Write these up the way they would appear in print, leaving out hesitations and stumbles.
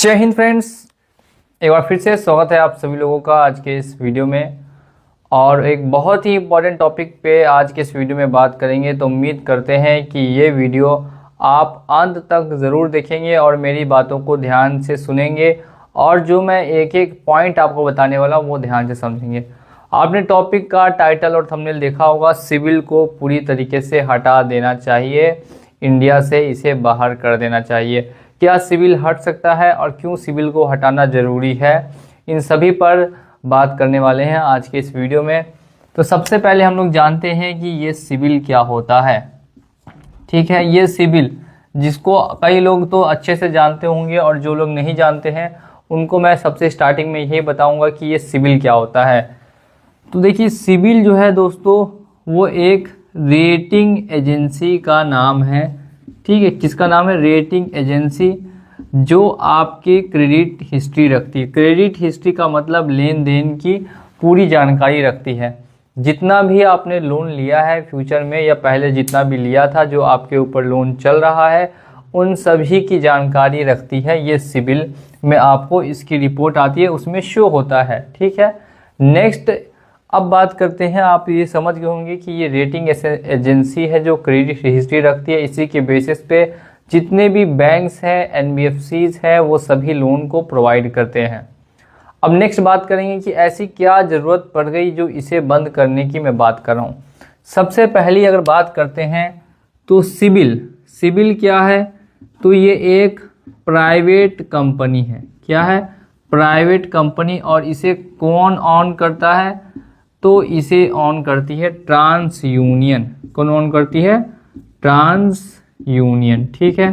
जय हिंद फ्रेंड्स, एक बार फिर से स्वागत है आप सभी लोगों का आज के इस वीडियो में। और एक बहुत ही इम्पोर्टेंट टॉपिक पे आज के इस वीडियो में बात करेंगे। तो उम्मीद करते हैं कि ये वीडियो आप अंत तक ज़रूर देखेंगे और मेरी बातों को ध्यान से सुनेंगे और जो मैं एक एक पॉइंट आपको बताने वाला हूँ वो ध्यान से समझेंगे। आपने टॉपिक का टाइटल और थंबनेल देखा होगा, सिविल को पूरी तरीके से हटा देना चाहिए, इंडिया से इसे बाहर कर देना चाहिए। क्या सिविल हट सकता है और क्यों सिविल को हटाना ज़रूरी है, इन सभी पर बात करने वाले हैं आज के इस वीडियो में। तो सबसे पहले हम लोग जानते हैं कि ये सिविल क्या होता है। ठीक है, ये सिविल जिसको कई लोग तो अच्छे से जानते होंगे और जो लोग नहीं जानते हैं उनको मैं सबसे स्टार्टिंग में यही बताऊंगा कि ये सिविल क्या होता है। तो देखिए, सिविल जो है दोस्तों वो एक रेटिंग एजेंसी का नाम है। ठीक है, किसका नाम है? रेटिंग एजेंसी, जो आपकी क्रेडिट हिस्ट्री रखती है। क्रेडिट हिस्ट्री का मतलब लेन देन की पूरी जानकारी रखती है। जितना भी आपने लोन लिया है फ्यूचर में या पहले जितना भी लिया था, जो आपके ऊपर लोन चल रहा है, उन सभी की जानकारी रखती है ये सिविल में। आपको इसकी रिपोर्ट आती है, उसमें शो होता है। ठीक है, नेक्स्ट अब बात करते हैं। आप ये समझ गए होंगे कि ये रेटिंग एजेंसी है जो क्रेडिट हिस्ट्री रखती है। इसी के बेसिस पे जितने भी बैंक्स हैं, एनबीएफसीज है, वो सभी लोन को प्रोवाइड करते हैं। अब नेक्स्ट बात करेंगे कि ऐसी क्या ज़रूरत पड़ गई जो इसे बंद करने की मैं बात कर रहा हूँ। सबसे पहली अगर बात करते हैं तो सिविल क्या है? तो ये एक प्राइवेट कंपनी है। क्या है? Private company. और इसे कौन ऑन करता है? तो इसे ऑन करती है ट्रांस यूनियन। कौन ऑन करती है? Trans union. ठीक है,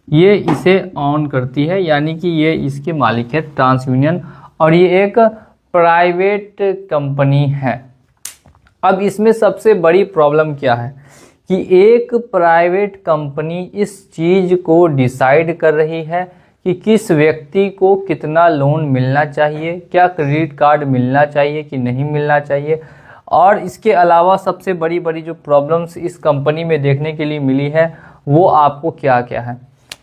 ये इसे ऑन करती है, यानी कि ये इसके मालिक है ट्रांस यूनियन, और ये एक प्राइवेट कंपनी है। अब इसमें सबसे बड़ी प्रॉब्लम क्या है कि एक प्राइवेट कंपनी इस चीज़ को डिसाइड कर रही है कि किस व्यक्ति को कितना लोन मिलना चाहिए, क्या क्रेडिट कार्ड मिलना चाहिए कि नहीं मिलना चाहिए। और इसके अलावा सबसे बड़ी जो प्रॉब्लम्स इस कंपनी में देखने के लिए मिली है वो आपको क्या क्या है।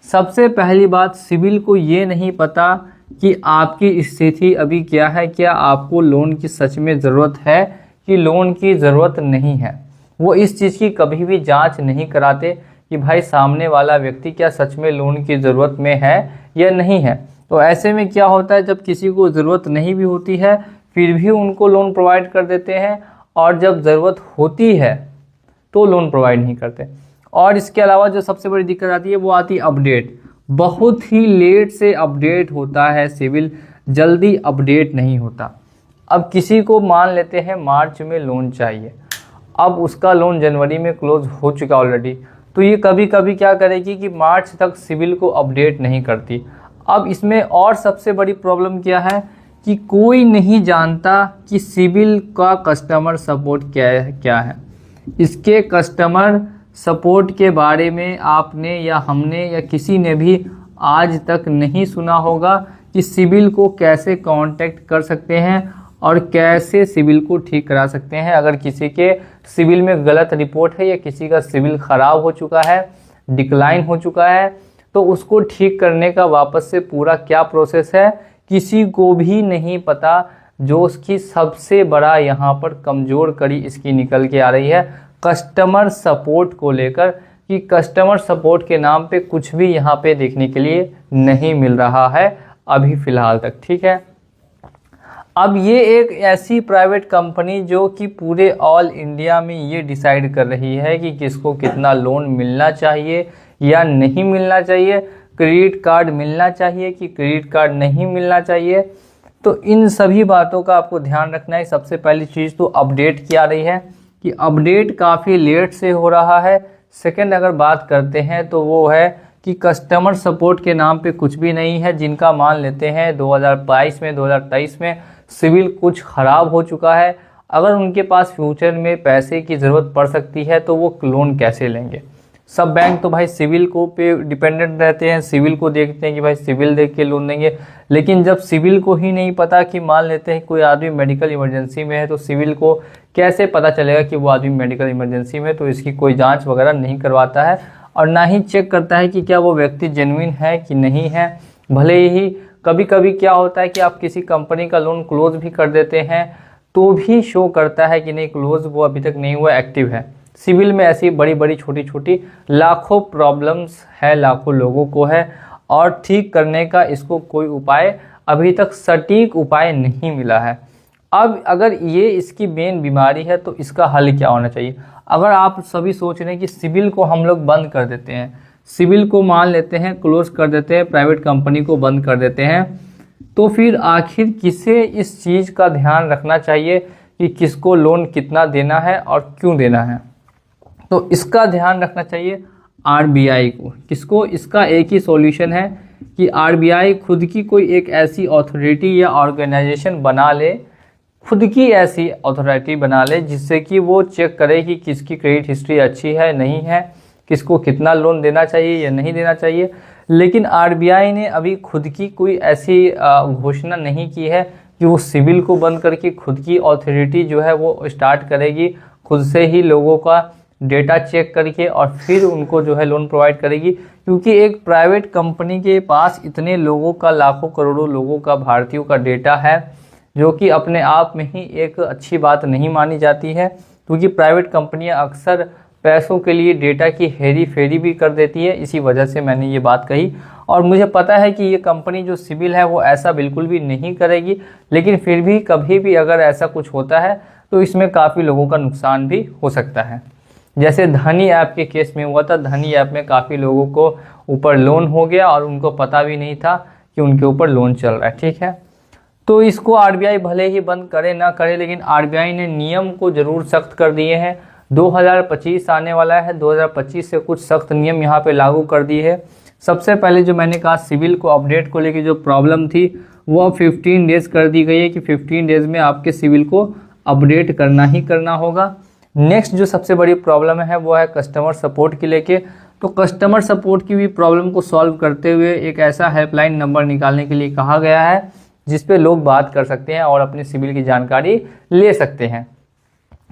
सबसे पहली बात, सिविल को ये नहीं पता कि आपकी स्थिति अभी क्या है, क्या आपको लोन की सच में ज़रूरत है कि लोन की ज़रूरत नहीं है। वो इस चीज़ की कभी भी जांच नहीं कराते कि भाई सामने वाला व्यक्ति क्या सच में लोन की ज़रूरत में है या नहीं है। तो ऐसे में क्या होता है, जब किसी को ज़रूरत नहीं भी होती है फिर भी उनको लोन प्रोवाइड कर देते हैं, और जब ज़रूरत होती है तो लोन प्रोवाइड नहीं करते। और इसके अलावा जो सबसे बड़ी दिक्कत आती है वो आती है अपडेट। बहुत ही लेट से अपडेट होता है सिविल, जल्दी अपडेट नहीं होता। अब किसी को मान लेते हैं मार्च में लोन चाहिए, अब उसका लोन जनवरी में क्लोज हो चुका ऑलरेडी, तो ये कभी कभी क्या करेगी कि मार्च तक सिविल को अपडेट नहीं करती। अब इसमें और सबसे बड़ी प्रॉब्लम क्या है कि कोई नहीं जानता कि सिविल का कस्टमर सपोर्ट क्या है। इसके कस्टमर सपोर्ट के बारे में आपने या हमने या किसी ने भी आज तक नहीं सुना होगा कि सिविल को कैसे कांटेक्ट कर सकते हैं और कैसे सिविल को ठीक करा सकते हैं। अगर किसी के सिविल में गलत रिपोर्ट है या किसी का सिविल ख़राब हो चुका है, डिक्लाइन हो चुका है, तो उसको ठीक करने का वापस से पूरा क्या प्रोसेस है किसी को भी नहीं पता। जो उसकी सबसे बड़ा यहाँ पर कमज़ोर कड़ी इसकी निकल के आ रही है कस्टमर सपोर्ट को लेकर, कि कस्टमर सपोर्ट के नाम पे कुछ भी यहाँ पे देखने के लिए नहीं मिल रहा है अभी फ़िलहाल तक। ठीक है, अब ये एक ऐसी प्राइवेट कंपनी जो कि पूरे ऑल इंडिया में ये डिसाइड कर रही है कि किसको कितना लोन मिलना चाहिए या नहीं मिलना चाहिए, क्रेडिट कार्ड मिलना चाहिए कि क्रेडिट कार्ड नहीं मिलना चाहिए। तो इन सभी बातों का आपको ध्यान रखना है। सबसे पहली चीज़ तो अपडेट की आ रही है कि अपडेट काफ़ी लेट से हो रहा है। सेकंड अगर बात करते हैं तो वो है कि कस्टमर सपोर्ट के नाम पे कुछ भी नहीं है। जिनका मान लेते हैं 2022 में 2023 में सिविल कुछ ख़राब हो चुका है, अगर उनके पास फ्यूचर में पैसे की ज़रूरत पड़ सकती है तो वो लोन कैसे लेंगे। सब बैंक तो भाई सिविल को पे डिपेंडेंट रहते हैं, सिविल को देखते हैं कि भाई सिविल देख के लोन देंगे। लेकिन जब सिविल को ही नहीं पता कि मान लेते हैं कोई आदमी मेडिकल इमरजेंसी में है, तो सिविल को कैसे पता चलेगा कि वो आदमी मेडिकल इमरजेंसी में, तो इसकी कोई जांच वगैरह नहीं करवाता है और ना ही चेक करता है कि क्या वो व्यक्ति जेन्युइन है कि नहीं है। भले ही कभी कभी क्या होता है कि आप किसी कंपनी का लोन क्लोज भी कर देते हैं तो भी शो करता है कि नहीं क्लोज, वो अभी तक नहीं हुआ, एक्टिव है। सिविल में ऐसी बड़ी बड़ी छोटी छोटी लाखों प्रॉब्लम्स है, लाखों लोगों को है, और ठीक करने का इसको कोई उपाय अभी तक सटीक उपाय नहीं मिला है। अब अगर ये इसकी मेन बीमारी है तो इसका हल क्या होना चाहिए? अगर आप सभी सोच रहे हैं कि सिविल को हम लोग बंद कर देते हैं, सिविल को मान लेते हैं क्लोज कर देते हैं, प्राइवेट कंपनी को बंद कर देते हैं, तो फिर आखिर किसे इस चीज़ का ध्यान रखना चाहिए कि किसको लोन कितना देना है और क्यों देना है? तो इसका ध्यान रखना चाहिए आरबीआई को। किसको? इसका एक ही सॉल्यूशन है कि आरबीआई खुद की कोई एक ऐसी अथॉरिटी या ऑर्गेनाइजेशन बना ले, खुद की ऐसी अथॉरिटी बना ले जिससे कि वो चेक करे कि किसकी क्रेडिट हिस्ट्री अच्छी है नहीं है, किसको कितना लोन देना चाहिए या नहीं देना चाहिए। लेकिन आरबीआई ने अभी खुद की कोई ऐसी घोषणा नहीं की है कि वो सिविल को बंद करके खुद की अथॉरिटी जो है वो स्टार्ट करेगी, खुद से ही लोगों का डेटा चेक करके और फिर उनको जो है लोन प्रोवाइड करेगी। क्योंकि एक प्राइवेट कंपनी के पास इतने लोगों का, लाखों करोड़ों लोगों का, भारतीयों का डेटा है, जो कि अपने आप में ही एक अच्छी बात नहीं मानी जाती है। क्योंकि प्राइवेट कंपनियां अक्सर पैसों के लिए डेटा की हेरी फेरी भी कर देती है, इसी वजह से मैंने ये बात कही। और मुझे पता है कि ये कंपनी जो सिविल है वो ऐसा बिल्कुल भी नहीं करेगी, लेकिन फिर भी कभी भी अगर ऐसा कुछ होता है तो इसमें काफ़ी लोगों का नुकसान भी हो सकता है। जैसे धनी ऐप के केस में हुआ था, धनी ऐप में काफ़ी लोगों को ऊपर लोन हो गया और उनको पता भी नहीं था कि उनके ऊपर लोन चल रहा है। ठीक है, तो इसको आरबीआई भले ही बंद करे ना करे, लेकिन आरबीआई ने नियम को ज़रूर सख्त कर दिए हैं। 2025 आने वाला है, 2025 से कुछ सख्त नियम यहाँ पे लागू कर दिए है। सबसे पहले जो मैंने कहा सिविल को अपडेट को लेकर जो प्रॉब्लम थी वो अब 15 डेज़ कर दी गई है कि 15 डेज़ में आपके सिविल को अपडेट करना ही करना होगा। नेक्स्ट जो सबसे बड़ी प्रॉब्लम है वो है कस्टमर सपोर्ट के लेके। तो कस्टमर सपोर्ट की भी प्रॉब्लम को सॉल्व करते हुए एक ऐसा हेल्पलाइन नंबर निकालने के लिए कहा गया है जिस पे लोग बात कर सकते हैं और अपने सिविल की जानकारी ले सकते हैं।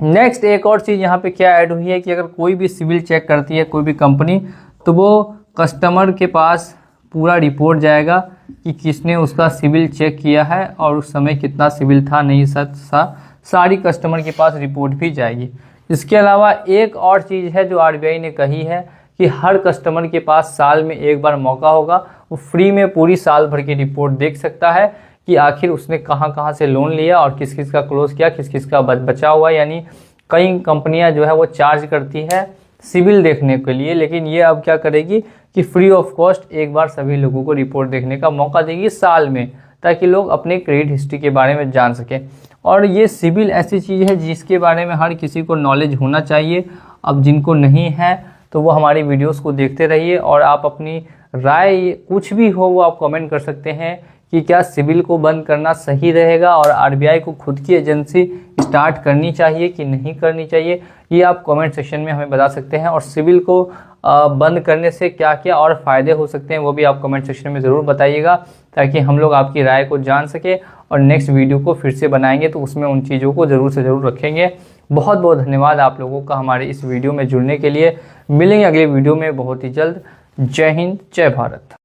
नेक्स्ट एक और चीज़ यहाँ पे क्या ऐड हुई है कि अगर कोई भी सिविल चेक करती है कोई भी कंपनी, तो वो कस्टमर के पास पूरा रिपोर्ट जाएगा कि किसने उसका सिविल चेक किया है और उस समय कितना सिविल था नहीं सारी कस्टमर के पास रिपोर्ट भी जाएगी। इसके अलावा एक और चीज़ है जो आरबीआई ने कही है कि हर कस्टमर के पास साल में एक बार मौका होगा, वो फ्री में पूरी साल भर की रिपोर्ट देख सकता है कि आखिर उसने कहाँ कहाँ से लोन लिया और किस किस का क्लोज किया, किस किस का बचा हुआ। यानी कई कंपनियां जो है वो चार्ज करती है सिविल देखने के लिए, लेकिन ये अब क्या करेगी कि फ्री ऑफ कॉस्ट एक बार सभी लोगों को रिपोर्ट देखने का मौका देगी साल में, ताकि लोग अपने क्रेडिट हिस्ट्री के बारे में जान सकें। और ये सिविल ऐसी चीज़ है जिसके बारे में हर किसी को नॉलेज होना चाहिए। अब जिनको नहीं है तो वो हमारी वीडियोस को देखते रहिए और आप अपनी राय कुछ भी हो वो आप कमेंट कर सकते हैं कि क्या सिविल को बंद करना सही रहेगा और आरबीआई को खुद की एजेंसी स्टार्ट करनी चाहिए कि नहीं करनी चाहिए, ये आप कमेंट सेक्शन में हमें बता सकते हैं। और सिविल को बंद करने से क्या क्या और फ़ायदे हो सकते हैं वो भी आप कमेंट सेक्शन में ज़रूर बताइएगा, ताकि हम लोग आपकी राय को जान सके और नेक्स्ट वीडियो को फिर से बनाएंगे तो उसमें उन चीज़ों को ज़रूर से ज़रूर रखेंगे। बहुत बहुत धन्यवाद आप लोगों का हमारे इस वीडियो में जुड़ने के लिए। मिलेंगे अगले वीडियो में बहुत ही जल्द। जय हिंद, जय भारत।